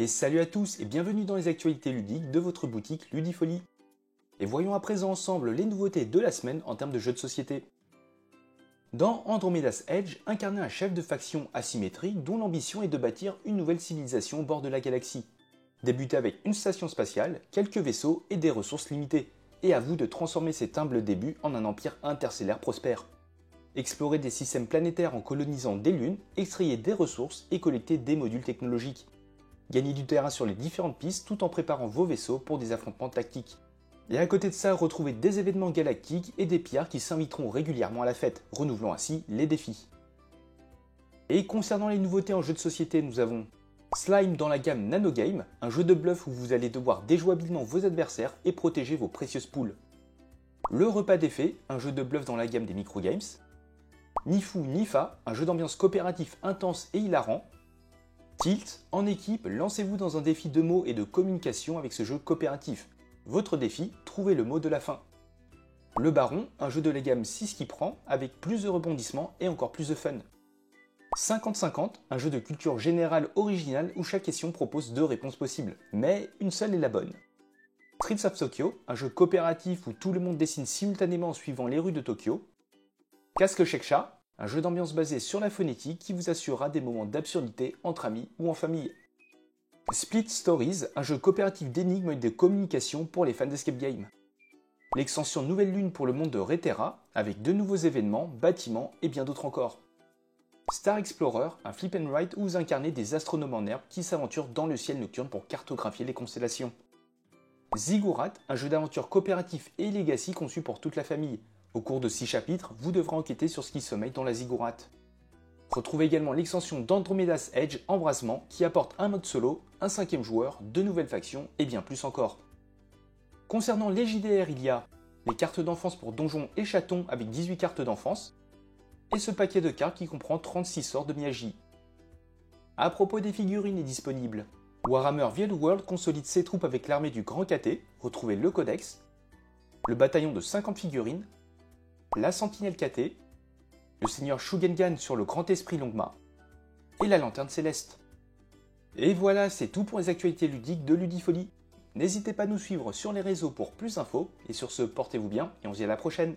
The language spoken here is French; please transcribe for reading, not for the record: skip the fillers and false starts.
Et salut à tous et bienvenue dans les actualités ludiques de votre boutique Ludifolie. Et voyons à présent ensemble les nouveautés de la semaine en termes de jeux de société. Dans Andromeda's Edge, incarnez un chef de faction asymétrique dont l'ambition est de bâtir une nouvelle civilisation au bord de la galaxie. Débutez avec une station spatiale, quelques vaisseaux et des ressources limitées. Et à vous de transformer cet humble début en un empire interstellaire prospère. Explorez des systèmes planétaires en colonisant des lunes, extrayez des ressources et collectez des modules technologiques. Gagnez du terrain sur les différentes pistes tout en préparant vos vaisseaux pour des affrontements tactiques. Et à côté de ça, retrouvez des événements galactiques et des pillards qui s'inviteront régulièrement à la fête, renouvelant ainsi les défis. Et concernant les nouveautés en jeu de société, nous avons Slime dans la gamme Nano Game, un jeu de bluff où vous allez devoir déjouer habilement vos adversaires et protéger vos précieuses poules. Le Repas des Fées, un jeu de bluff dans la gamme des microgames. Nifu Nifa, un jeu d'ambiance coopératif intense et hilarant. Tilt, en équipe, lancez-vous dans un défi de mots et de communication avec ce jeu coopératif. Votre défi, trouvez le mot de la fin. Le Baron, un jeu de la gamme 6 qui prend, avec plus de rebondissements et encore plus de fun. 50-50, un jeu de culture générale original où chaque question propose 2 réponses possibles, mais une seule est la bonne. Streets of Tokyo, un jeu coopératif où tout le monde dessine simultanément en suivant les rues de Tokyo. Casque Sheksha, un jeu d'ambiance basé sur la phonétique qui vous assurera des moments d'absurdité entre amis ou en famille. Split Stories, un jeu coopératif d'énigmes et de communication pour les fans d'escape game. L'extension Nouvelle Lune pour le monde de Reterra, avec 2 nouveaux événements, bâtiments et bien d'autres encore. Star Explorer, un flip and write où vous incarnez des astronomes en herbe qui s'aventurent dans le ciel nocturne pour cartographier les constellations. Ziggurat, un jeu d'aventure coopératif et legacy conçu pour toute la famille. Au cours de 6 chapitres, vous devrez enquêter sur ce qui sommeille dans la Ziggurat. Retrouvez également l'extension d'Andromeda's Edge Embrasement qui apporte un mode solo, un 5e joueur, 2 nouvelles factions et bien plus encore. Concernant les JDR, il y a les cartes d'enfance pour donjons et chatons avec 18 cartes d'enfance, et ce paquet de cartes qui comprend 36 sorts de Miyagi. À propos des figurines est disponible, Warhammer The World consolide ses troupes avec l'armée du Grand KT, retrouvez le codex, le bataillon de 50 figurines, la sentinelle KT, le seigneur Shugengan sur le grand esprit Longma, et la lanterne céleste. Et voilà, c'est tout pour les actualités ludiques de Ludifolie. N'hésitez pas à nous suivre sur les réseaux pour plus d'infos, et sur ce, portez-vous bien, et on se dit à la prochaine.